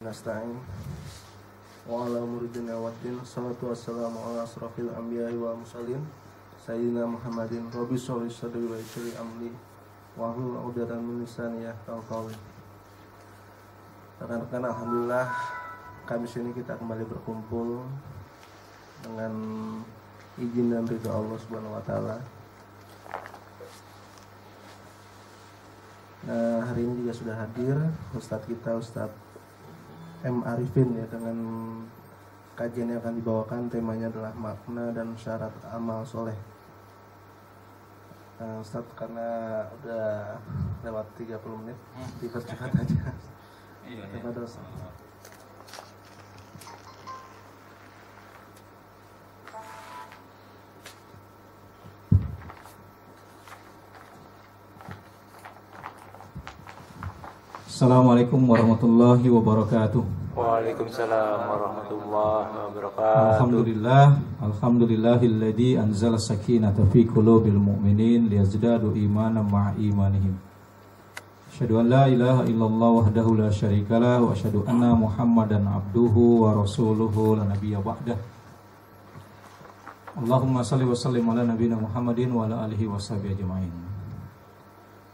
Nasta'in wa ala muridina waddin salatu wassalamu ala asrafil anbiya'i wa mursalin sayyidina Muhammadin rabbi sholli sadri wa yassir amri wa hlul 'uqdatam min lisani yafqahu qawli. Rekan-rekan, alhamdulillah kami sini kita kembali berkumpul dengan izin dan ridha Allah Subhanahu wa taala. Nah, hari ini juga sudah hadir Ustadz kita, Ustadz M. Arifin, ya, dengan kajian yang akan dibawakan. Temanya adalah makna dan syarat amal soleh. Ustaz, karena udah lewat 30 menit, dipercepat aja. Kepada Ustaz. Assalamualaikum warahmatullahi wabarakatuh. Waalaikumsalam warahmatullahi wabarakatuh. Alhamdulillahilladzi anzala sakinata fi qulubil mu'minin liyazdadu imanan ma'a imanihim. Asyhadu an la ilaha illallah wahdahu la syarikalah wa asyhadu anna Muhammadan abduhu wa rasuluhu la nabiyya ba'dah. Allahumma shalli wa sallim ala nabiyyina Muhammadin wa ala alihi washabihi ajmain.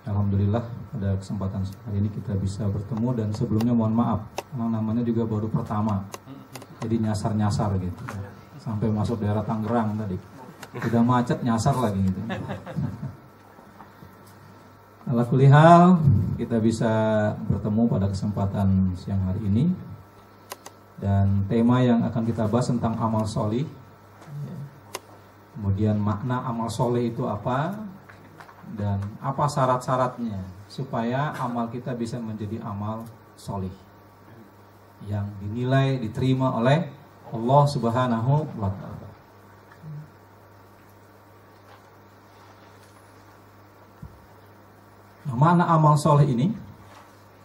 Alhamdulillah pada kesempatan hari ini kita bisa bertemu, dan sebelumnya mohon maaf karena namanya juga baru pertama, jadi nyasar-nyasar gitu sampai masuk daerah Tangerang tadi, udah macet nyasar lagi gitu. Ala kulli hal kita bisa bertemu pada kesempatan siang hari ini, dan tema yang akan kita bahas tentang amal solih, kemudian makna amal solih itu apa, dan apa syarat-syaratnya supaya amal kita bisa menjadi amal solih yang dinilai diterima oleh Allah Subhanahu wa ta'ala. Nah, mana amal solih ini?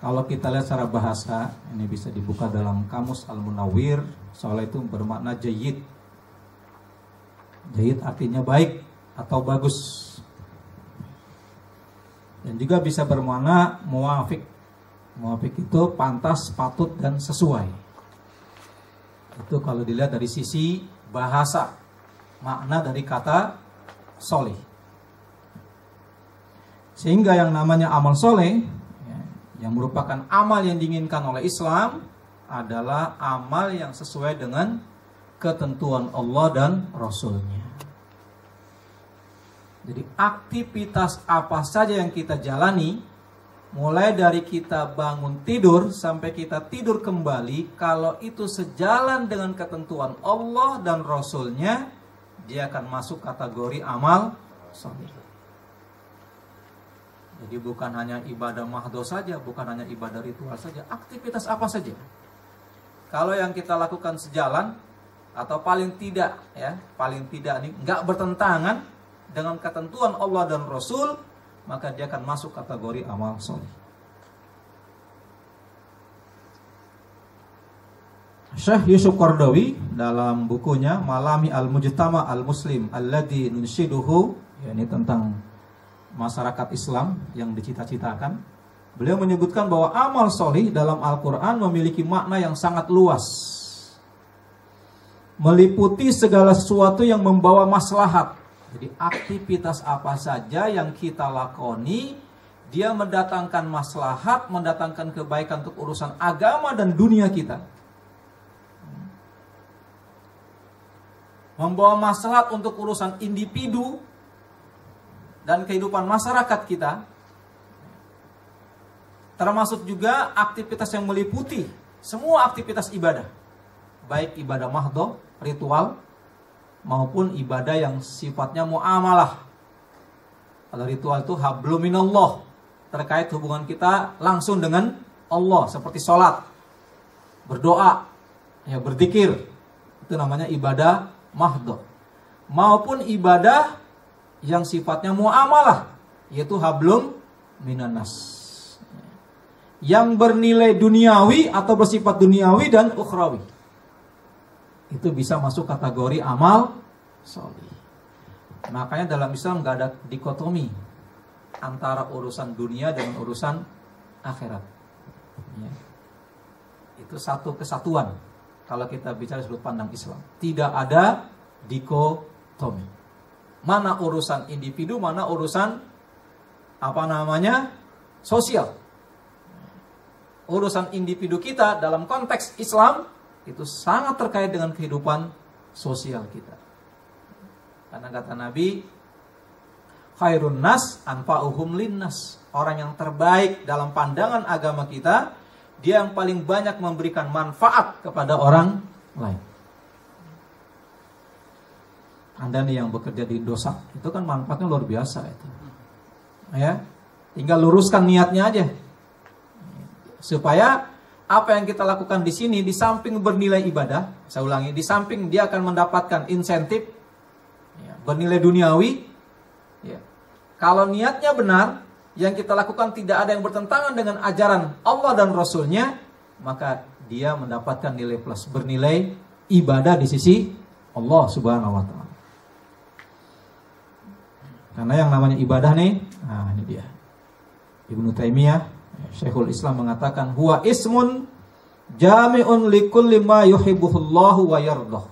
Kalau kita lihat secara bahasa, ini bisa dibuka dalam Kamus Al-Munawwir. Solih itu bermakna jayyid. Jayyid artinya baik atau bagus. Dan juga bisa bermakna muwafiq. Muwafiq itu pantas, patut, dan sesuai. Itu kalau dilihat dari sisi bahasa, makna dari kata soleh. Sehingga yang namanya amal soleh, yang merupakan amal yang diinginkan oleh Islam, adalah amal yang sesuai dengan ketentuan Allah dan Rasulnya. Jadi aktivitas apa saja yang kita jalani, mulai dari kita bangun tidur sampai kita tidur kembali, kalau itu sejalan dengan ketentuan Allah dan Rasulnya, dia akan masuk kategori amal soleh. Jadi bukan hanya ibadah mahdoh saja, bukan hanya ibadah ritual saja, aktivitas apa saja, kalau yang kita lakukan sejalan atau paling tidak nih nggak bertentangan dengan ketentuan Allah dan Rasul, maka dia akan masuk kategori amal soleh. Syekh Yusuf Qaradawi dalam bukunya Malami Al-Mujtama Al-Muslim Alladhi Nunshiduhu, ini tentang masyarakat Islam yang dicita-citakan, beliau menyebutkan bahwa amal soleh dalam Al-Quran memiliki makna yang sangat luas, meliputi segala sesuatu yang membawa maslahat. Jadi aktivitas apa saja yang kita lakoni, dia mendatangkan maslahat, mendatangkan kebaikan untuk urusan agama dan dunia kita. Membawa maslahat untuk urusan individu dan kehidupan masyarakat kita. Termasuk juga aktivitas yang meliputi semua aktivitas ibadah. Baik ibadah mahdoh, ritual, maupun ibadah yang sifatnya muamalah. Kalau ritual itu hablum minallah, terkait hubungan kita langsung dengan Allah, seperti sholat, berdoa, ya, berzikir, itu namanya ibadah mahdoh. Maupun ibadah yang sifatnya muamalah, yaitu hablum minanas, yang bernilai duniawi atau bersifat duniawi dan ukhrawi. Itu bisa masuk kategori amal soleh. Makanya dalam Islam nggak ada dikotomi antara urusan dunia dengan urusan akhirat. Ya. Itu satu kesatuan. Kalau kita bicara sudut pandang Islam, tidak ada dikotomi. Mana urusan individu, mana urusan sosial. Urusan individu kita dalam konteks Islam itu sangat terkait dengan kehidupan sosial kita. Karena kata Nabi, khairun nas anfa'uhum linnas. Orang yang terbaik dalam pandangan agama kita, dia yang paling banyak memberikan manfaat kepada orang lain. Anda nih yang bekerja di dosa, itu kan manfaatnya luar biasa itu. Ya, tinggal luruskan niatnya aja. Supaya apa yang kita lakukan di sini, di samping bernilai ibadah, saya ulangi, di samping dia akan mendapatkan insentif, ya, bernilai duniawi. Ya. Kalau niatnya benar, yang kita lakukan tidak ada yang bertentangan dengan ajaran Allah dan Rasulnya, maka dia mendapatkan nilai plus, bernilai ibadah di sisi Allah Subhanahu wa Ta'ala. Karena yang namanya ibadah nih, nah ini dia. Ibnu Taimiyah, Syekhul Islam mengatakan, huwa ismun jami'un likulli ma yuhibbuhullahu wa yardah.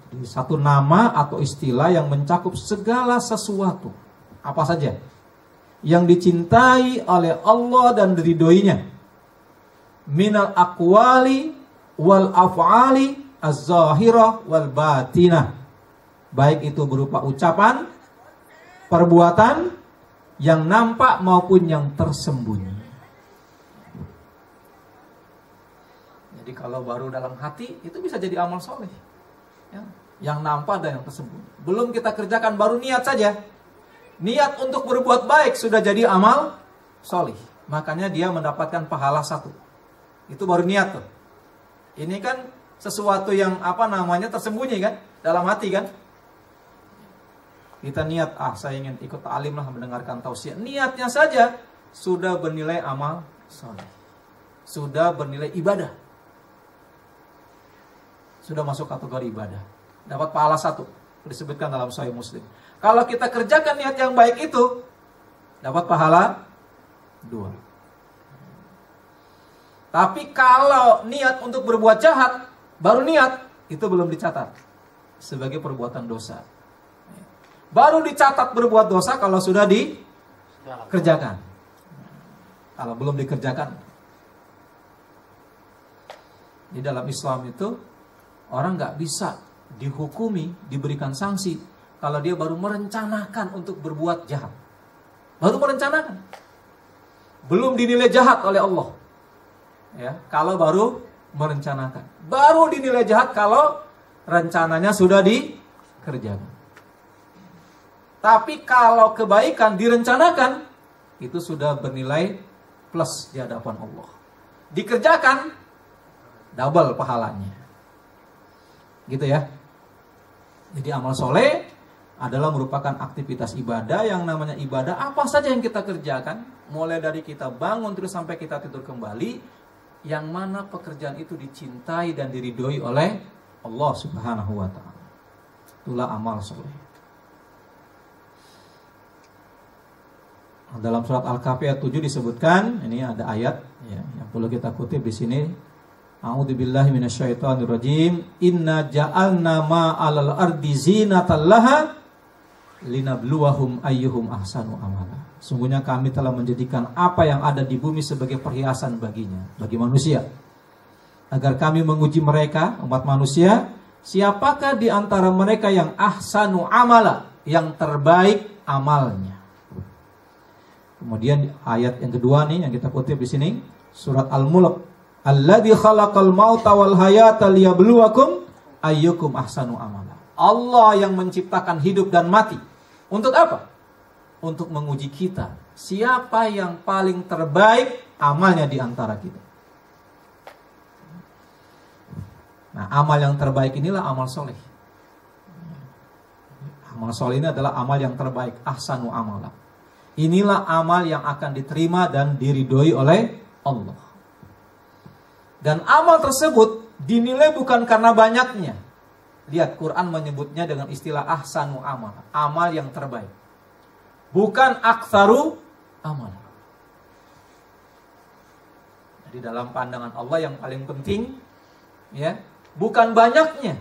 Jadi satu nama atau istilah yang mencakup segala sesuatu, apa saja yang dicintai oleh Allah dan diridhoinya, minal aqwali wal af'ali az-zahirah wal batinah. Baik itu berupa ucapan, perbuatan yang nampak maupun yang tersembunyi. Jadi kalau baru dalam hati, itu bisa jadi amal soleh, ya, yang nampak dan yang tersembunyi. Belum kita kerjakan, baru niat saja. Niat untuk berbuat baik sudah jadi amal soleh. Makanya dia mendapatkan pahala 1. Itu baru niat tuh. Ini kan sesuatu yang tersembunyi kan, dalam hati kan. Kita niat, saya ingin ikut ta'lim lah, mendengarkan tausiah. Niatnya saja sudah bernilai amal soleh, sudah bernilai ibadah, sudah masuk kategori ibadah, dapat pahala 1, disebutkan dalam Sahih Muslim. Kalau kita kerjakan niat yang baik itu, dapat pahala 2. Tapi kalau niat untuk berbuat jahat, baru niat, itu belum dicatat sebagai perbuatan dosa. Baru dicatat berbuat dosa kalau sudah dikerjakan. Kalau belum dikerjakan. Di dalam Islam itu, orang nggak bisa dihukumi, diberikan sanksi kalau dia baru merencanakan untuk berbuat jahat. Baru merencanakan, belum dinilai jahat oleh Allah. Ya, kalau baru merencanakan, baru dinilai jahat kalau rencananya sudah dikerjakan. Tapi kalau kebaikan direncanakan, itu sudah bernilai plus di hadapan Allah. Dikerjakan, double pahalanya. Gitu ya. Jadi amal soleh adalah merupakan aktivitas ibadah. Yang namanya ibadah, apa saja yang kita kerjakan, mulai dari kita bangun terus sampai kita tidur kembali, yang mana pekerjaan itu dicintai dan diridhoi oleh Allah Subhanahu wa Ta'ala. Itulah amal soleh. Dalam surat Al-Kahfi ayat 7 disebutkan, ini ada ayat ya, yang perlu kita kutip di sini. A'udzubillahi minasyaitonirrajim. Inna ja'alna ma 'alal ardi zinatan laha linabluwahum ayyuhum ahsanu amala. Sungguhnya kami telah menjadikan apa yang ada di bumi sebagai perhiasan baginya, bagi manusia, agar kami menguji mereka, umat manusia, siapakah di antara mereka yang ahsanu amala, yang terbaik amalnya. Kemudian ayat yang kedua nih yang kita kutip di sini, surat Al-Mulk. Alladzi khalaqal mauta wal hayata liyabluwakum ayyukum ahsanu amala. Allah yang menciptakan hidup dan mati. Untuk apa? Untuk menguji kita, siapa yang paling terbaik amalnya di antara kita. Nah, amal yang terbaik inilah amal soleh. Amal soleh ini adalah amal yang terbaik, ahsanu amala. Inilah amal yang akan diterima dan diridhoi oleh Allah. Dan amal tersebut dinilai bukan karena banyaknya. Lihat, Quran menyebutnya dengan istilah ahsanu amal, amal yang terbaik. Bukan aktsaru amal. Di dalam pandangan Allah yang paling penting ya, bukan banyaknya,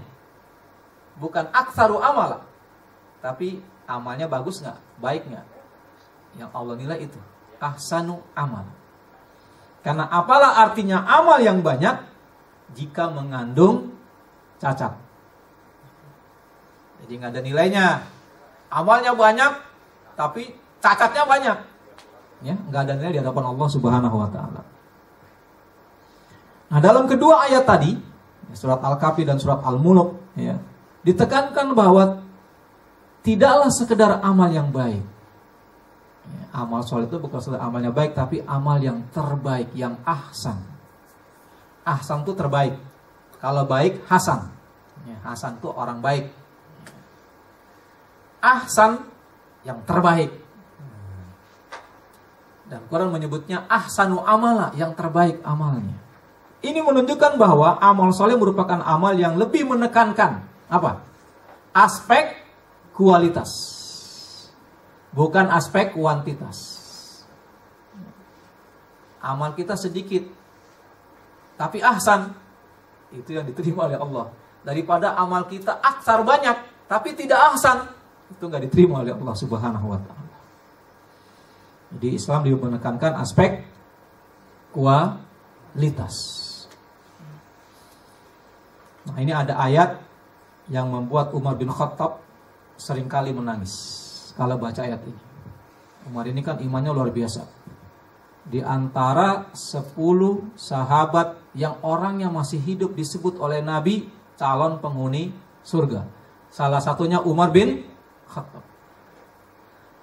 bukan aktsaru amala, tapi amalnya bagus nggak, baik nggak. Yang Allah nilai itu ahsanu amal. Karena apalah artinya amal yang banyak jika mengandung cacat. Jadi nggak ada nilainya. Amalnya banyak tapi cacatnya banyak. Ya, nggak ada nilai di hadapan Allah Subhanahu wa taala. Nah, dalam kedua ayat tadi, surat Al-Kahfi dan surat Al-Mulk, ya, ditekankan bahwa tidaklah sekedar amal yang baik. Ya, amal soleh itu bukan sekedar amalnya baik, tapi amal yang terbaik, yang ahsan. Ahsan itu terbaik. Kalau baik, hasan. Ya, hasan itu orang baik. Ahsan yang terbaik. Dan Quran menyebutnya ahsanu amala, yang terbaik amalnya. Ini menunjukkan bahwa amal soleh merupakan amal yang lebih menekankan apa? Aspek kualitas, bukan aspek kuantitas. Amal kita sedikit, tapi ahsan, itu yang diterima oleh Allah. Daripada amal kita aksar banyak, tapi tidak ahsan, itu nggak diterima oleh Allah Subhanahu wa taala. Jadi Islam menekankan aspek kualitas. Nah, ini ada ayat yang membuat Umar bin Khattab seringkali menangis kalau baca ayat ini. Umar ini kan imannya luar biasa. Di antara 10 sahabat yang orangnya masih hidup disebut oleh Nabi calon penghuni surga. Salah satunya Umar bin Khattab.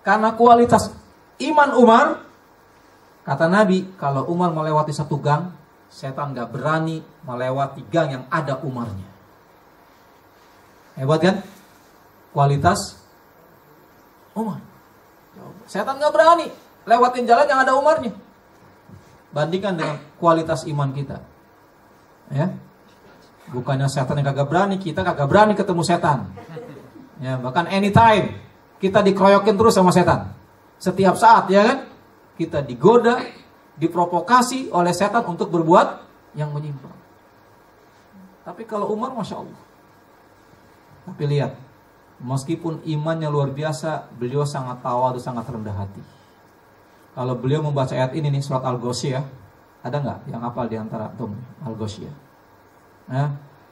Karena kualitas iman Umar, kata Nabi, kalau Umar melewati satu gang, setan gak berani melewati gang yang ada Umarnya. Hebat kan? Kualitas Umar. Setan gak berani lewatin jalan yang ada Umarnya. Bandingkan dengan kualitas iman kita. Ya. Bukannya setan yang kagak berani, kita kagak berani ketemu setan. Ya, bahkan anytime kita dikeroyokin terus sama setan. Setiap saat, ya kan? Kita digoda, diprovokasi oleh setan untuk berbuat yang menyimpang. Tapi kalau Umar, Masya Allah. Tapi lihat, meskipun imannya luar biasa, beliau sangat tawadhu, sangat rendah hati. Kalau beliau membaca ayat ini nih, surat Al-Ghasyiyah, ada nggak yang hafal di antara Al-Ghasyiyah?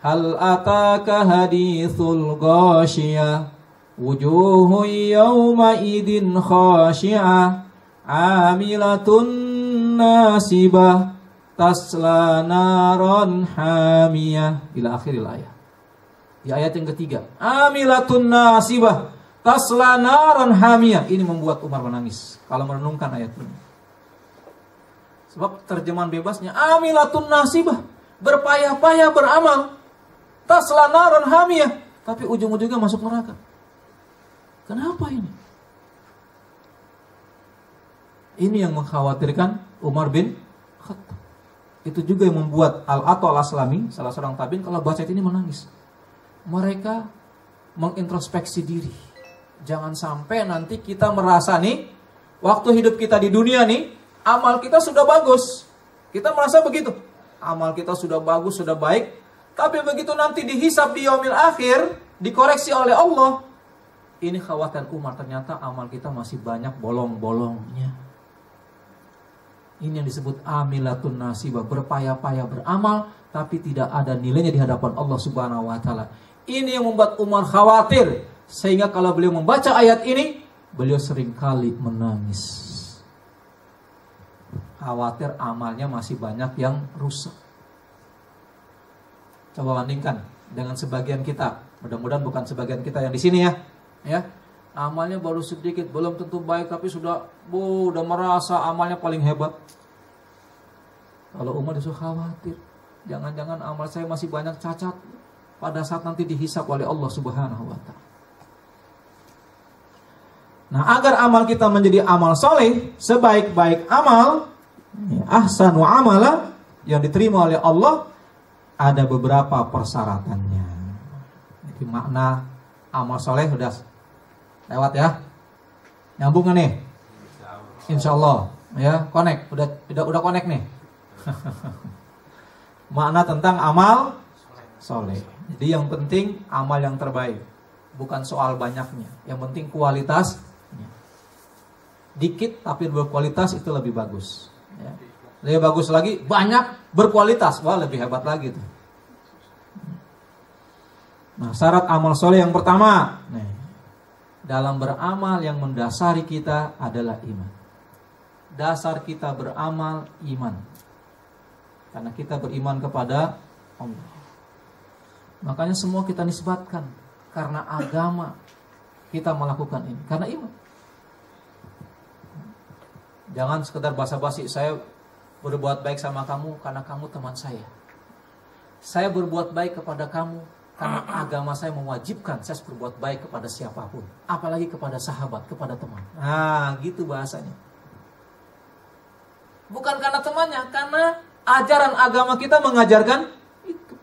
Hal ataka hadithul ghasyiyah, wujuhu yawma idin khashi'ah, amilatun nasibah, tasla naron hamiyah, ila akhiril ayat. Di ayat yang ketiga, amilatun nasibah, tasla naron hamiyah. Ini membuat Umar menangis kalau merenungkan ayat ini. Sebab terjemahan bebasnya amilatun nasibah, berpayah-payah beramal, tasla naron hamiyah, tapi ujung-ujungnya masuk neraka. Kenapa ini? Ini yang mengkhawatirkan Umar bin Khattab. Itu juga yang membuat Al-Atha Al-Aslami, salah seorang tabi'in, kalau baca ini menangis. Mereka mengintrospeksi diri. Jangan sampai nanti kita merasa nih, waktu hidup kita di dunia nih, amal kita sudah bagus. Kita merasa begitu. Amal kita sudah bagus, sudah baik. Tapi begitu nanti dihisab di yaumil akhir, dikoreksi oleh Allah, ini khawatiran Umar, ternyata amal kita masih banyak bolong-bolongnya. Ini yang disebut amilatun nasibah, berpayah-payah beramal tapi tidak ada nilainya di hadapan Allah Subhanahu wa taala. Ini yang membuat Umar khawatir, sehingga kalau beliau membaca ayat ini, beliau seringkali menangis. Khawatir amalnya masih banyak yang rusak. Coba bandingkan dengan sebagian kita. Mudah-mudahan bukan sebagian kita yang di sini ya. Ya, amalnya baru sedikit, belum tentu baik, tapi sudah merasa amalnya paling hebat. Kalau Umar disuruh khawatir, jangan-jangan amal saya masih banyak cacat pada saat nanti dihisab oleh Allah Subhanahu wa taala. Nah, agar amal kita menjadi amal soleh, sebaik-baik amal, ahsanu amala, yang diterima oleh Allah, ada beberapa persyaratannya. Jadi makna amal soleh sudah lewat ya, nyambung nih, insya Allah ya, connect, udah connect nih. Makna tentang amal soleh. Jadi yang penting amal yang terbaik, bukan soal banyaknya. Yang penting kualitasnya. Dikit tapi berkualitas itu lebih bagus. Ya. Lebih bagus lagi banyak berkualitas, wah lebih hebat lagi tuh. Nah, syarat amal soleh yang pertama, dalam beramal yang mendasari kita adalah iman. Dasar kita beramal iman, karena kita beriman kepada Allah. Makanya semua kita nisbatkan karena agama kita melakukan ini, karena iman. Jangan sekedar basa-basi, saya berbuat baik sama kamu karena kamu teman saya. Saya berbuat baik kepada kamu karena agama saya mewajibkan saya berbuat baik kepada siapapun, apalagi kepada sahabat, kepada teman. Nah, gitu bahasanya. Bukan karena temannya, karena ajaran agama kita mengajarkan itu.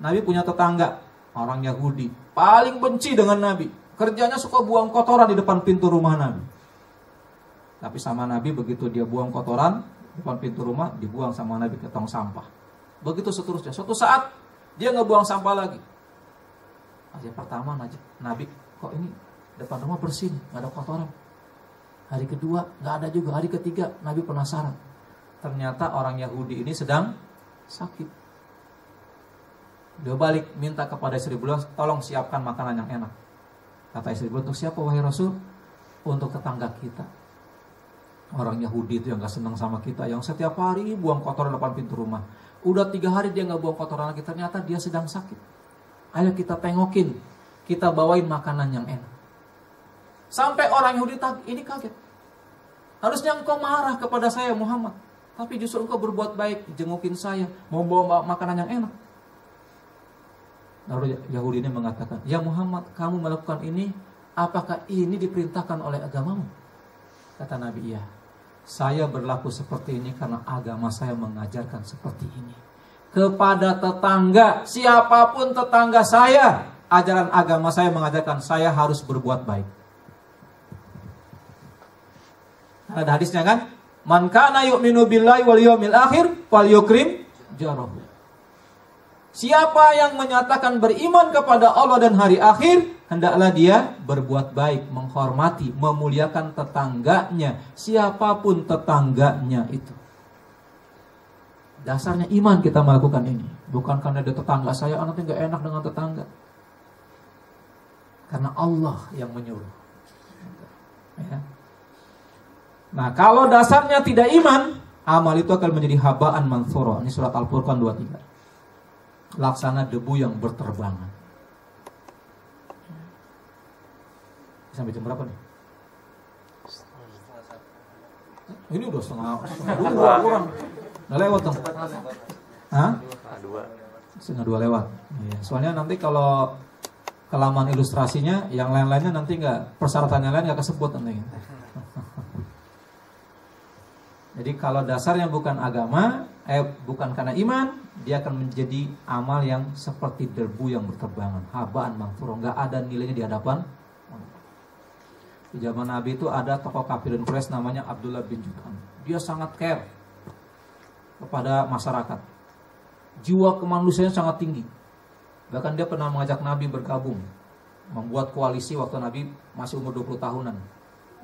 Nabi punya tetangga, orang Yahudi, paling benci dengan Nabi. Kerjanya suka buang kotoran di depan pintu rumah Nabi. Tapi sama Nabi, begitu dia buang kotoran di depan pintu rumah, dibuang sama Nabi ke tong sampah. Begitu seterusnya. Suatu saat dia ngebuang sampah lagi. Aja pertama Nabi, kok ini depan rumah bersih, nggak ada kotoran. Hari kedua nggak ada juga. Hari ketiga Nabi penasaran. Ternyata orang Yahudi ini sedang sakit. Dia balik minta kepada istri beliau, tolong siapkan makanan yang enak. Kata istri beliau, untuk siapa wahai Rasul? Untuk tetangga kita. Orang Yahudi itu yang gak senang sama kita, yang setiap hari buang kotoran depan pintu rumah. Udah 3 hari dia gak buang kotoran lagi, ternyata dia sedang sakit. Ayo kita tengokin, kita bawain makanan yang enak. Sampai orang Yahudi ini kaget. Harusnya engkau marah kepada saya Muhammad, tapi justru engkau berbuat baik, jengukin saya, mau bawa makanan yang enak. Lalu Yahudi ini mengatakan, ya Muhammad, kamu melakukan ini, apakah ini diperintahkan oleh agamamu? Kata Nabi, iya. Saya berlaku seperti ini karena agama saya mengajarkan seperti ini. Kepada tetangga, siapapun tetangga saya, ajaran agama saya mengajarkan saya harus berbuat baik. Ada hadisnya kan? Man kana yu'minu billahi wal yawmil akhir falyukrim jarahu. Siapa yang menyatakan beriman kepada Allah dan hari akhir, hendaklah dia berbuat baik, menghormati, memuliakan tetangganya, siapapun tetangganya itu. Dasarnya iman kita melakukan ini. Bukan karena dia tetangga saya, nanti gak enak dengan tetangga. Karena Allah yang menyuruh. Ya. Nah, kalau dasarnya tidak iman, amal itu akan menjadi habaan manthura. Ini surat Al-Furqan 23. Laksana debu yang berterbangan. Sampai jam berapa nih? Ini udah setengah 2 kurang. Udah lewat dong. Hah? Setengah 2 lewat. Ya, soalnya nanti kalau kelamaan ilustrasinya, yang lain-lainnya nanti nggak, persyaratannya lain nggak kesebut nanti. Jadi kalau dasarnya bukan agama, bukan karena iman, dia akan menjadi amal yang seperti debu yang berterbangan, habaan manthura, nggak ada nilainya di hadapan. Di zaman Nabi itu ada tokoh kafirin Quraisy namanya Abdullah bin Jud'an. Dia sangat care kepada masyarakat. Jiwa kemanusiaan sangat tinggi. Bahkan dia pernah mengajak Nabi bergabung, membuat koalisi waktu Nabi masih umur 20 tahunan.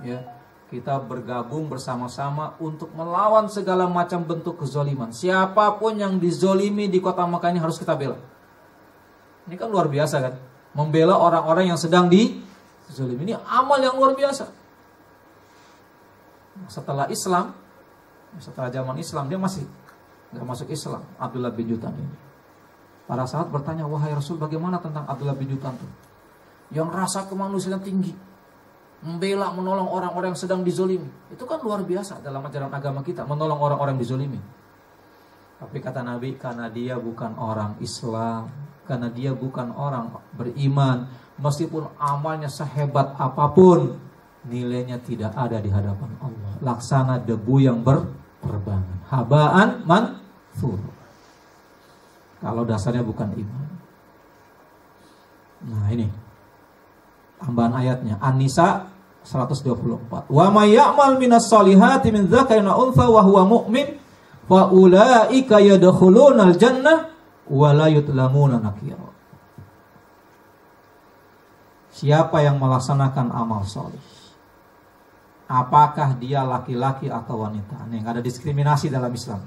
Ya, kita bergabung bersama-sama untuk melawan segala macam bentuk kezoliman. Siapapun yang dizolimi di kota Makkah ini harus kita bela. Ini kan luar biasa kan? Membela orang-orang yang sedang dizolimi. Ini amal yang luar biasa. Setelah Islam, setelah zaman Islam, dia masih gak masuk Islam, Abdullah bin Jud'an ini. Para sahabat bertanya, wahai Rasul, bagaimana tentang Abdullah bin Jud'an itu? Yang rasa kemanusiaan tinggi, membela, menolong orang-orang yang sedang dizolimi. Itu kan luar biasa dalam ajaran agama kita, menolong orang-orang yang dizolimi. Tapi kata Nabi, karena dia bukan orang Islam, karena dia bukan orang beriman, meskipun amalnya sehebat apapun, nilainya tidak ada di hadapan Allah. Laksana debu yang berterbangan, habaan manthura. Kalau dasarnya bukan iman. Nah ini tambahan ayatnya, An-Nisa 124. Wa may ya'mal minas solihati min dzakarin wa untha wa huwa mu'min fa ulaika yadkhulunal jannah wa la yutlamuna nakira. Siapa yang melaksanakan amal soleh, apakah dia laki-laki atau wanita? Nih, nggak ada diskriminasi dalam Islam,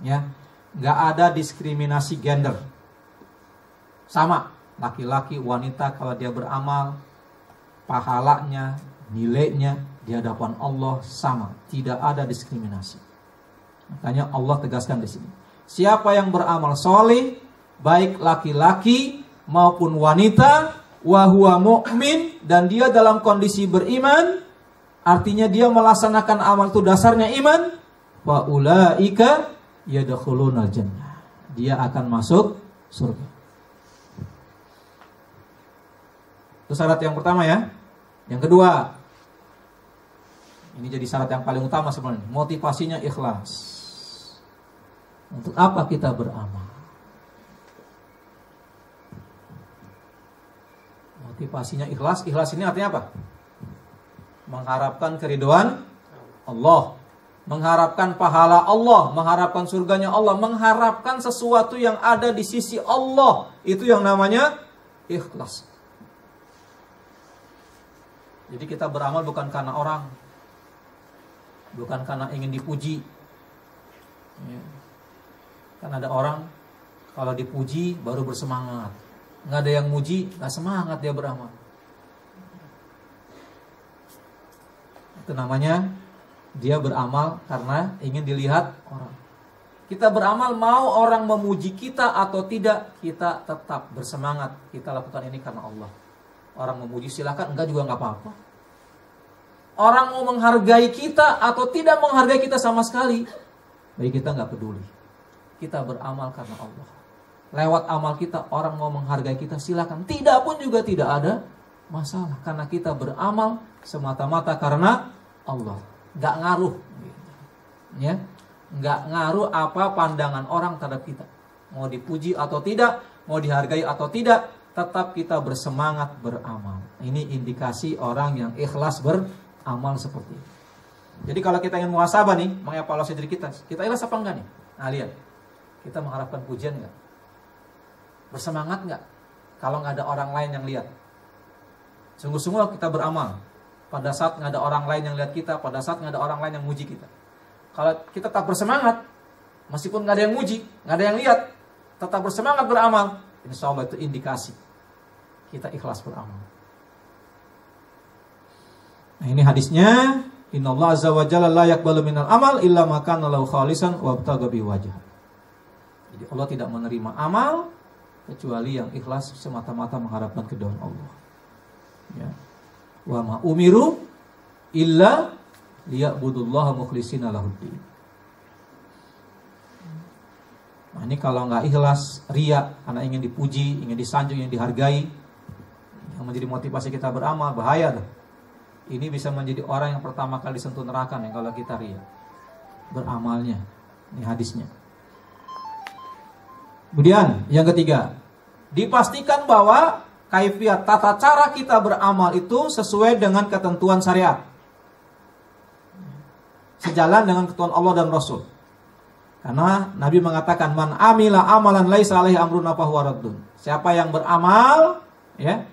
ya, nggak ada diskriminasi gender, sama laki-laki wanita kalau dia beramal, pahalanya, nilainya di hadapan Allah sama, tidak ada diskriminasi. Makanya Allah tegaskan di sini, siapa yang beramal soleh, baik laki-laki maupun wanita, wa huwa mu'min, dan dia dalam kondisi beriman, artinya dia melaksanakan amal itu dasarnya iman, wa ulaika yadkhulunal jannah, dia akan masuk surga. Itu syarat yang pertama ya. Yang kedua, ini jadi syarat yang paling utama sebenarnya, motivasinya ikhlas. Untuk apa kita beramal? Motivasinya ikhlas. Ikhlas ini artinya apa? Mengharapkan keridhaan Allah, mengharapkan pahala Allah, mengharapkan surganya Allah, mengharapkan sesuatu yang ada di sisi Allah. Itu yang namanya ikhlas. Jadi kita beramal bukan karena orang, bukan karena ingin dipuji. Kan ada orang kalau dipuji baru bersemangat, nggak ada yang muji nggak semangat dia beramal. Itu namanya dia beramal karena ingin dilihat orang. Kita beramal mau orang memuji kita atau tidak, kita tetap bersemangat. Kita lakukan ini karena Allah. Orang memuji silakan, enggak juga enggak apa-apa. Orang mau menghargai kita atau tidak menghargai kita sama sekali, bagi kita enggak peduli. Kita beramal karena Allah. Lewat amal kita orang mau menghargai kita silakan, tidak pun juga tidak ada masalah, karena kita beramal semata-mata karena Allah. Enggak ngaruh, ya, enggak ngaruh apa pandangan orang terhadap kita. Mau dipuji atau tidak, mau dihargai atau tidak, tetap kita bersemangat beramal. Ini indikasi orang yang ikhlas beramal seperti itu. Jadi kalau kita ingin muhasabah nih, mengevaluasi diri kita ikhlas apa enggak nih? Nah lihat, kita mengharapkan pujian enggak? Bersemangat enggak? Kalau enggak ada orang lain yang lihat. Sungguh-sungguh kita beramal pada saat enggak ada orang lain yang lihat kita, pada saat enggak ada orang lain yang muji kita. Kalau kita tetap bersemangat, meskipun enggak ada yang muji, enggak ada yang lihat, tetap bersemangat beramal, insya Allah itu indikasi kita ikhlas beramal. Nah ini hadisnya, innallaha azza wa jalla la yaqbalu minal amal illa ma kana lahu khalisan wa ibtagha bi wajh. Jadi Allah tidak menerima amal kecuali yang ikhlas semata-mata mengharapkan keridhaan Allah. Ya. Wa ma umiru illa liya'budullaha mukhlishina lahuddin. Nah ini kalau nggak ikhlas, riya, karena ingin dipuji, ingin disanjung, ingin dihargai, yang menjadi motivasi kita beramal, bahaya tuh. Ini bisa menjadi orang yang pertama kali disentuh neraka nih kalau kita riya beramalnya. Ini hadisnya. Kemudian yang ketiga, dipastikan bahwa kaifiat tata cara kita beramal itu sesuai dengan ketentuan syariat, sejalan dengan ketentuan Allah dan Rasul. Karena Nabi mengatakan man amila amalan laisa alaihi amruna fahuwa raddun. Siapa yang beramal, ya,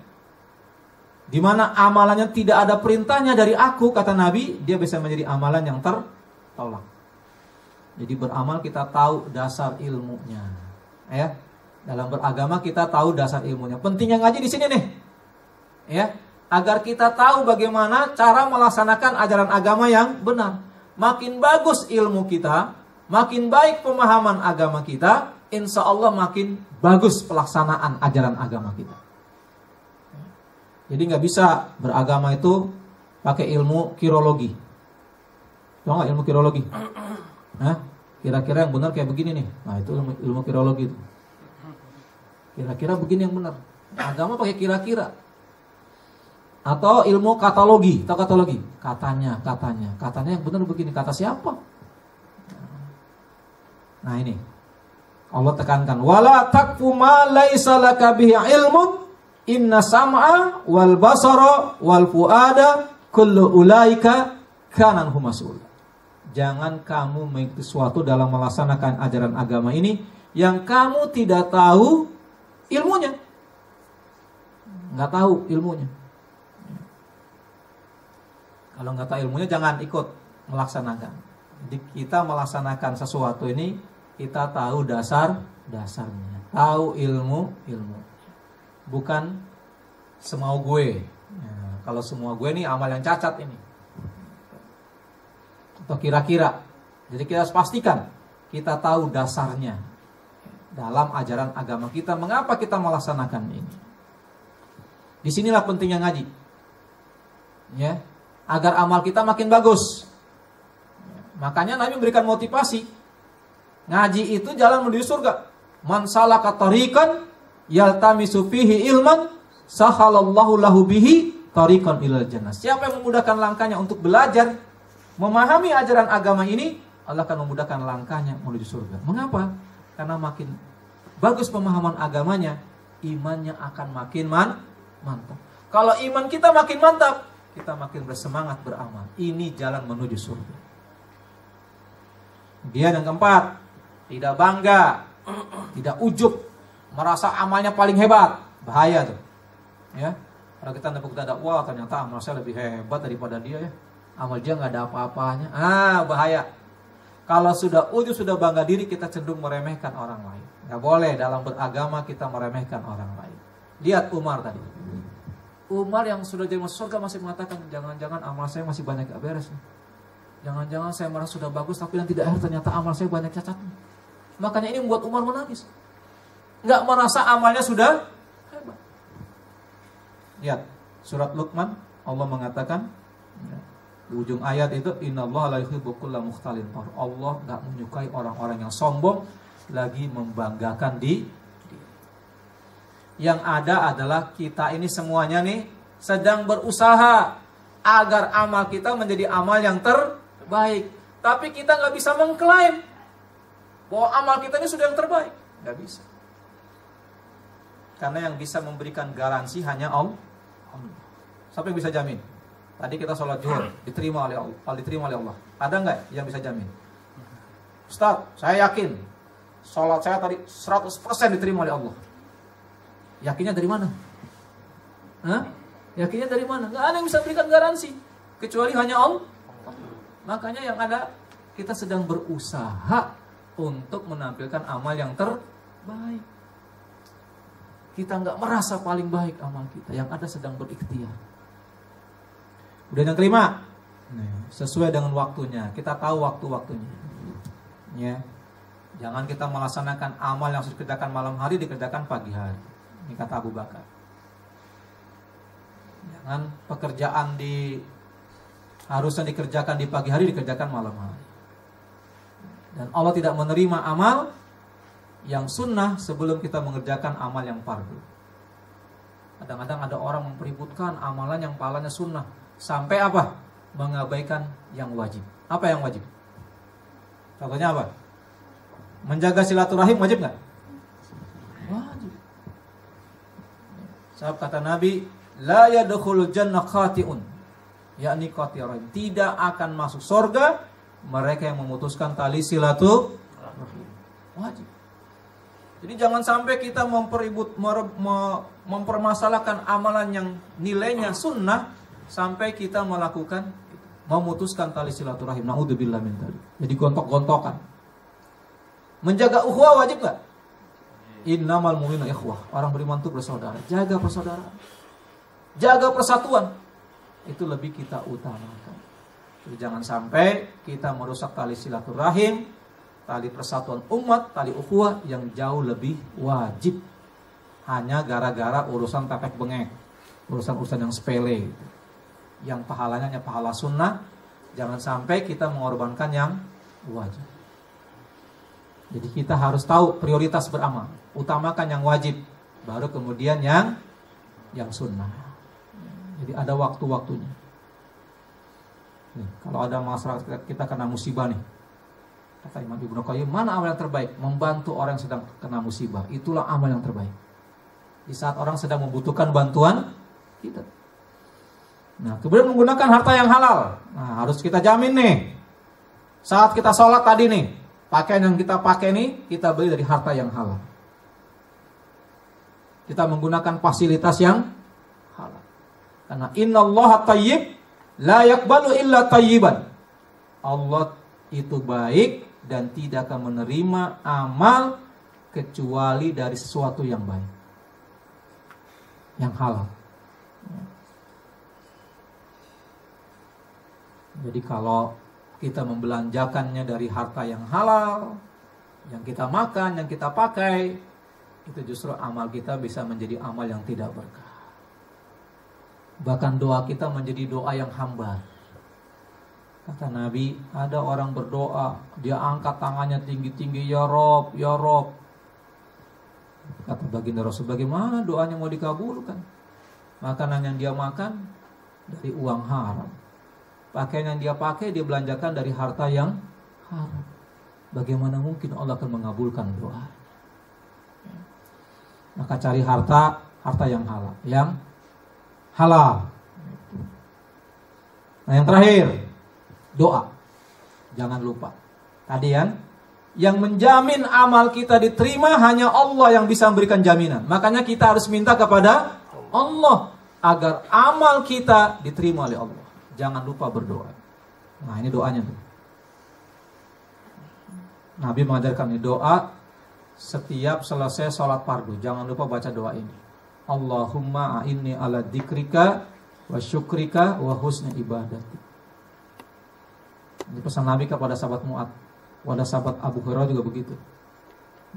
di mana amalannya tidak ada perintahnya dari aku, kata Nabi, dia bisa menjadi amalan yang tertolak. Jadi beramal kita tahu dasar ilmunya, ya. Dalam beragama kita tahu dasar ilmunya. Pentingnya ngaji di sini nih, ya, agar kita tahu bagaimana cara melaksanakan ajaran agama yang benar. Makin bagus ilmu kita, makin baik pemahaman agama kita, insya Allah makin bagus pelaksanaan ajaran agama kita. Jadi nggak bisa beragama itu pakai ilmu kirologi. Tahu nggak ilmu kirologi? Hah? Kira-kira yang benar kayak begini nih. Nah itu ilmu kirologi itu. Kira-kira begini yang benar. Agama pakai kira-kira. Atau ilmu katalogi. Tahu katalogi? Katanya yang benar begini. Kata siapa? Nah ini Allah tekankan, wala taqfu ma laisa laka bihi ilmun inna sam'a wal basara wal fuada kullu ulaika kana anhu mas'ul. Jangan kamu mengikuti sesuatu dalam melaksanakan ajaran agama ini yang kamu tidak tahu ilmunya. Nggak tahu ilmunya. Kalau nggak tahu ilmunya jangan ikut melaksanakan. Jadi kita melaksanakan sesuatu ini kita tahu dasarnya, tahu ilmu, bukan semau gue. Ya, kalau semua gue ini amal yang cacat ini. Atau kira-kira. Jadi kita harus pastikan kita tahu dasarnya dalam ajaran agama kita. Mengapa kita melaksanakan ini? Disinilah pentingnya ngaji, ya, agar amal kita makin bagus. Makanya Nabi memberikan motivasi. Ngaji itu jalan menuju surga. Man salaka tariqan yaltamisu fihi ilman sahalallahu lahu bihi tariqan ilal jannah. Siapa yang memudahkan langkahnya untuk belajar, memahami ajaran agama ini, Allah akan memudahkan langkahnya menuju surga. Mengapa? Karena makin bagus pemahaman agamanya, imannya akan makin mantap. Kalau iman kita makin mantap, kita makin bersemangat beramal. Ini jalan menuju surga. Dia yang keempat, tidak bangga, tidak ujub, merasa amalnya paling hebat. Bahaya tuh. Ya. Kalau kita tepuk dada, wah ternyata amal saya lebih hebat daripada dia ya. Amal dia nggak ada apa-apanya. Bahaya. Kalau sudah ujub, sudah bangga diri, kita cenderung meremehkan orang lain. Nggak boleh dalam beragama kita meremehkan orang lain. Lihat Umar tadi. Umar yang sudah jadi masuk surga masih mengatakan, jangan-jangan amal saya masih banyak gak beres. Jangan-jangan saya merasa sudah bagus, tapi nanti di akhir ternyata amal saya banyak cacatnya. Makanya ini membuat Umar menangis. Nggak merasa amalnya sudah hebat. Lihat surat Luqman, Allah mengatakan, di ujung ayat itu, innallaha la yuhibbu kulla mukhtalin fakhur. Allah nggak menyukai orang-orang yang sombong lagi membanggakan diri. Yang ada adalah kita ini semuanya nih sedang berusaha agar amal kita menjadi amal yang terbaik. Tapi kita nggak bisa mengklaim bahwa amal kita ini sudah yang terbaik. Nggak bisa. Karena yang bisa memberikan garansi hanya Allah. Siapa yang bisa jamin? Tadi kita sholat zuhur diterima oleh Allah. Ada nggak yang bisa jamin? Ustaz, saya yakin sholat saya tadi 100% diterima oleh Allah. Yakinnya dari mana? Yakinnya dari mana? Nggak ada yang bisa berikan garansi kecuali hanya Allah. Makanya yang ada kita sedang berusaha untuk menampilkan amal yang terbaik. Kita nggak merasa paling baik amal kita. Yang ada sedang berikhtiar. Udah yang kelima, sesuai dengan waktunya. Kita tahu waktu-waktunya. Ya, jangan kita melaksanakan amal yang harus dikerjakan malam hari dikerjakan pagi hari. Ini kata Abu Bakar. Jangan pekerjaan harusnya dikerjakan di pagi hari dikerjakan malam hari. Dan Allah tidak menerima amal yang sunnah sebelum kita mengerjakan amal yang fardu. Kadang-kadang ada orang mempeributkan amalan yang pahalanya sunnah sampai apa? Mengabaikan yang wajib. Apa yang wajib? Contohnya apa? Menjaga silaturahim wajib nggak? Wajib. Sebab kata Nabi, la yadkhulul jannah khati'un, yakni qati'un. Tidak akan masuk surga mereka yang memutuskan tali silaturahim. Wajib. Jadi jangan sampai kita mempermasalahkan amalan yang nilainya sunnah sampai kita memutuskan tali silaturahim. Naudzubillah min dzalik. Jadi gontok-gontokan. Menjaga ukhuwah wajib nggak? Innamal mu'minuna ikhwah. Orang beriman itu bersaudara. Jaga persaudaraan. Jaga persatuan. Itu lebih kita utamakan. Jadi jangan sampai kita merusak tali silaturahim, tali persatuan umat, tali ukhuwah yang jauh lebih wajib. Hanya gara-gara urusan pepek bengek. Urusan-urusan yang sepele. Yang pahalanya hanya pahala sunnah. Jangan sampai kita mengorbankan yang wajib. Jadi kita harus tahu prioritas beramal. Utamakan yang wajib, baru kemudian yang sunnah. Jadi ada waktu-waktunya. Kalau ada masalah kita kena musibah nih, kata Imam Ibnu Qayyim, mana amal yang terbaik? Membantu orang yang sedang kena musibah. Itulah amal yang terbaik. Di saat orang sedang membutuhkan bantuan kita. Nah, kemudian menggunakan harta yang halal. Nah, harus kita jamin nih. Saat kita sholat tadi nih, pakaian yang kita pakai nih, kita beli dari harta yang halal. Kita menggunakan fasilitas yang halal. Karena innallaha thayyib la yaqbalu illa thayyiban. Allah itu baik dan tidak akan menerima amal kecuali dari sesuatu yang baik, yang halal. Jadi kalau kita membelanjakannya dari harta yang halal, yang kita makan, yang kita pakai, itu justru amal kita bisa menjadi amal yang tidak berkah. Bahkan doa kita menjadi doa yang hambar. Kata Nabi, ada orang berdoa, dia angkat tangannya tinggi-tinggi, ya Rob, ya Rob. Kata baginda Rasul, bagaimana doanya mau dikabulkan? Makanan yang dia makan dari uang haram. Pakaian yang dia pakai dia belanjakan dari harta yang haram. Bagaimana mungkin Allah akan mengabulkan doa? Maka cari harta yang halal, yang halal. Nah, yang terakhir, doa. Jangan lupa. Tadi kan, yang menjamin amal kita diterima hanya Allah yang bisa memberikan jaminan. Makanya kita harus minta kepada Allah agar amal kita diterima oleh Allah. Jangan lupa berdoa. Nah, ini doanya tuh. Nabi mengajarkan ini doa setiap selesai sholat fardu. Jangan lupa baca doa ini. Allahumma a'inni ala dzikrika wa syukrika wa husni ibadati. Ini pesan Nabi kepada sahabat Mu'ad. Pada sahabat Abu Hurairah juga begitu.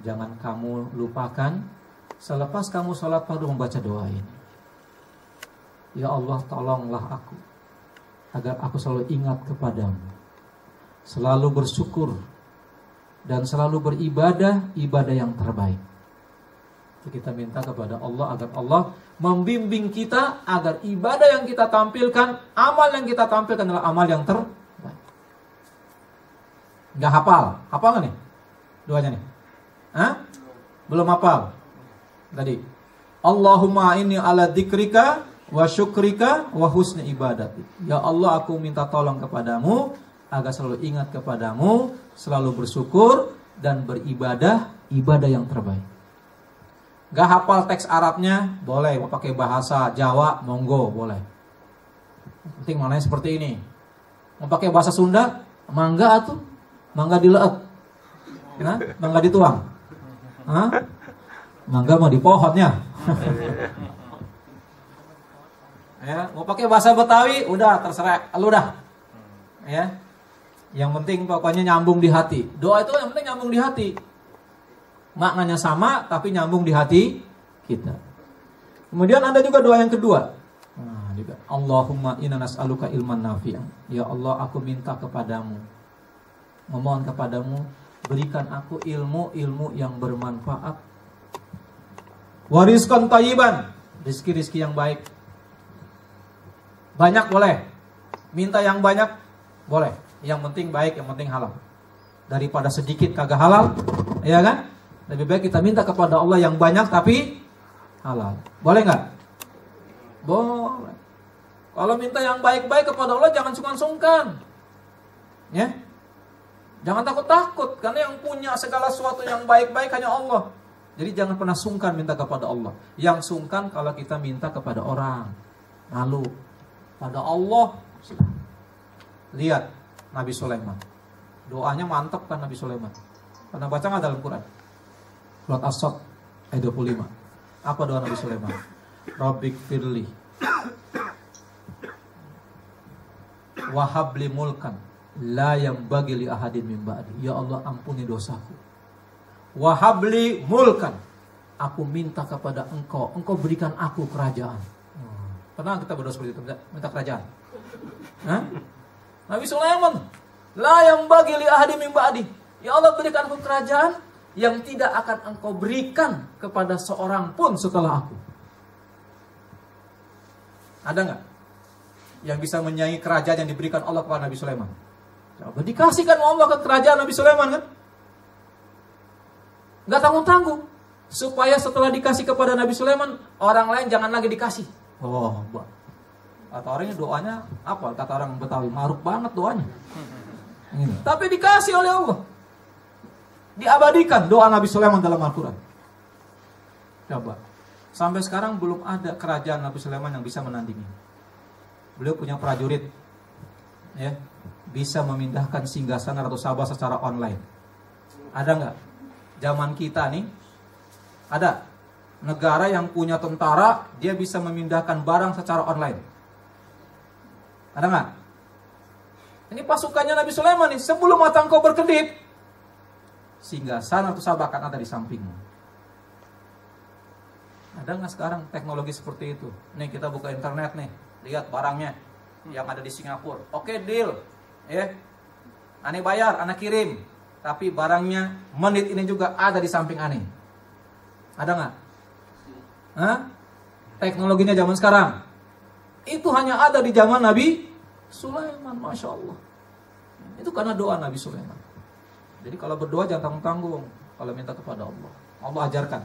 Jangan kamu lupakan selepas kamu sholat fardu membaca doa ini. Ya Allah, tolonglah aku agar aku selalu ingat kepadamu, selalu bersyukur, dan selalu beribadah, ibadah yang terbaik. Kita minta kepada Allah agar Allah membimbing kita agar ibadah yang kita tampilkan, amal yang kita tampilkan adalah amal yang terbaik. Gak hafal? Hafal gak nih doanya nih? Hah? Belum hafal? Tadi Allahumma inni ala dzikrika wa syukrika wa husni ibadati. Ya Allah, aku minta tolong kepadamu agar selalu ingat kepadamu, selalu bersyukur dan beribadah, ibadah yang terbaik. Gak hafal teks Arabnya, boleh. Mau pakai bahasa Jawa, monggo, boleh. Penting maknanya seperti ini. Mau pakai bahasa Sunda, mangga atuh, mangga dileet. Nah, mangga dituang. Hah? Mangga mau di pohonnya. Ya, mau pakai bahasa Betawi, udah terserah, lu dah. Ya. Yang penting pokoknya nyambung di hati. Doa itu yang penting nyambung di hati. Maknanya sama tapi nyambung di hati kita. Kemudian ada juga doa yang kedua. Nah, juga Allahumma inna nas'aluka ilman nafi'an. Ya Allah, aku minta kepadamu, memohon kepadamu, berikan aku ilmu yang bermanfaat. Wa rizqan thayyiban, rizki-rizki yang baik. Banyak boleh, minta yang banyak boleh. Yang penting baik, yang penting halal. Daripada sedikit kagak halal, ya kan? Lebih baik kita minta kepada Allah yang banyak tapi halal. Boleh nggak? Boleh. Kalau minta yang baik-baik kepada Allah jangan sungkan-sungkan. Ya. Jangan takut-takut, karena yang punya segala sesuatu yang baik-baik hanya Allah. Jadi jangan pernah sungkan minta kepada Allah. Yang sungkan kalau kita minta kepada orang, malu. Pada Allah, lihat Nabi Sulaiman. Doanya mantap kan Nabi Sulaiman. Pernah baca nggak dalam Quran? Surat As-Sadd ayat 25. Apa doa Nabi Sulaiman? Rabbik firli wahabli mulkan la yambagi li ahadin min ba'di. Ya Allah, ampuni dosaku. Wahabli mulkan, aku minta kepada Engkau, Engkau berikan aku kerajaan. Pernah kita berdoa seperti itu, minta kerajaan? Hah? Nabi Sulaiman, la yambagi li ahadin min ba'di. Ya Allah, berikan aku kerajaan yang tidak akan Engkau berikan kepada seorang pun setelah aku. Ada nggak yang bisa menyaingi kerajaan yang diberikan Allah kepada Nabi Sulaiman? Coba dikasihkan Allah ke kerajaan Nabi Sulaiman kan? Nggak tanggung-tanggung. Supaya setelah dikasih kepada Nabi Sulaiman, orang lain jangan lagi dikasih. Oh, Kata orangnya doanya apa? Kata orang Betawi, maruk banget doanya. Tapi dikasih oleh Allah. Diabadikan doa Nabi Sulaiman dalam Al-Quran. Coba. Sampai sekarang belum ada kerajaan Nabi Sulaiman yang bisa menandingi. Beliau punya prajurit, ya, bisa memindahkan singgasana Ratu Sabah secara online. Ada nggak? Zaman kita nih, ada negara yang punya tentara, dia bisa memindahkan barang secara online. Ada nggak? Ini pasukannya Nabi Sulaiman nih. Sebelum mata engkau berkedip, singgasana Ratu Sabah akan ada di sampingmu. Ada nggak sekarang teknologi seperti itu? Nih kita buka internet nih, lihat barangnya yang ada di Singapura. Oke, deal, ya. Ane bayar, ane kirim. Tapi barangnya menit ini juga ada di samping ane. Ada nggak? Hah? Teknologinya zaman sekarang. Itu hanya ada di zaman Nabi Sulaiman, Masya Allah. Itu karena doa Nabi Sulaiman. Jadi kalau berdoa jangan tanggung-tanggung. Kalau minta kepada Allah, Allah ajarkan.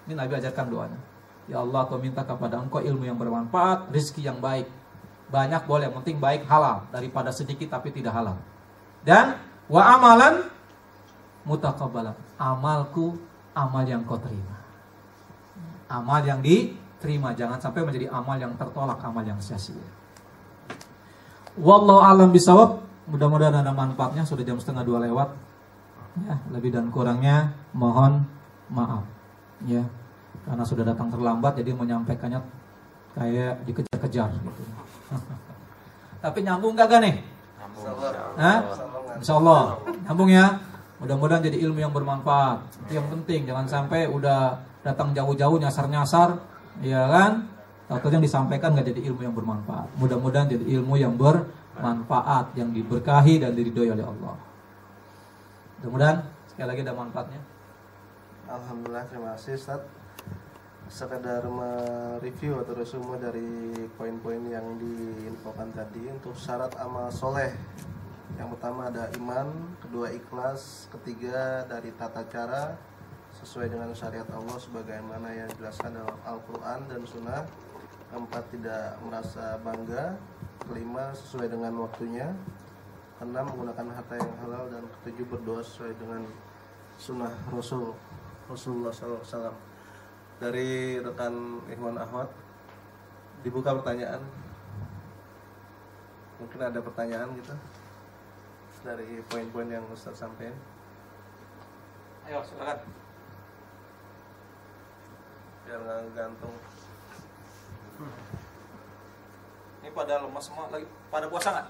Ini Nabi ajarkan doanya. Ya Allah, aku minta kepada engkau ilmu yang bermanfaat, rezeki yang baik. Banyak boleh, yang penting baik halal. Daripada sedikit tapi tidak halal. Dan wa amalan mutakabbalan. Amalku, amal yang kau terima. Amal yang diterima, jangan sampai menjadi amal yang tertolak, amal yang sia-sia. Wallahu a'lam bishawab. Mudah-mudahan ada manfaatnya. Sudah jam 1:30 lewat. Ya, lebih dan kurangnya mohon maaf. Ya, karena sudah datang terlambat, jadi menyampaikannya kayak dikejar-kejar gitu. Tapi nyambung gak nih? Hah? Insyaallah nyambung ya. Mudah-mudahan jadi ilmu yang bermanfaat. Itu yang penting. Jangan sampai udah datang jauh-jauh nyasar-nyasar, ya kan? Atau yang disampaikan nggak jadi ilmu yang bermanfaat. Mudah-mudahan jadi ilmu yang bermanfaat, yang diberkahi dan diridhoi oleh Allah. Mudah-mudahan sekali lagi ada manfaatnya. Alhamdulillah, terima kasih Ustaz. Sekedar mereview atau resume dari poin-poin yang diinfokan tadi. Untuk syarat amal soleh, yang pertama ada iman, kedua ikhlas, ketiga dari tata cara sesuai dengan syariat Allah sebagaimana yang dijelaskan dalam Al-Quran dan Sunnah. Keempat, tidak merasa bangga. Kelima, sesuai dengan waktunya. Keenam, menggunakan harta yang halal. Dan ketujuh, berdoa sesuai dengan sunnah Rasulullah SAW. Dari rekan Ikhwan Ahmad, dibuka pertanyaan. Mungkin ada pertanyaan gitu dari poin-poin yang Ustaz sampaikan. Ayo silakan. Biar nggak gantung. Ini pada lemas semua lagi. Pada puasa nggak?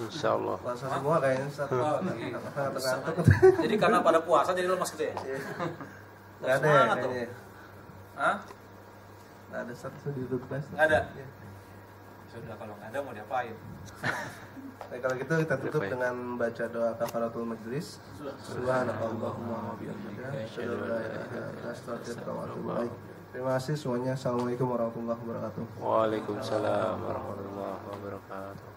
Insyaallah. Puasa semua kayaknya Ustaz. Ngantuk. Jadi karena pada puasa jadi lemas gitu ya? Nggak ada ya kayaknya. Hah? Nggak ada Ustaz di kelas. Nggak ada? Sudah, kalau nggak ada mau diapain? Nah, kalau gitu kita tutup dengan baca doa kafaratul majlis. Subhanallahumma wa bihamdika asyhadu an la ilaha illa anta astaghfiruka wa atubu ilaik. Terima kasih semuanya. Assalamualaikum warahmatullahi wabarakatuh. Waalaikumsalam warahmatullahi wabarakatuh.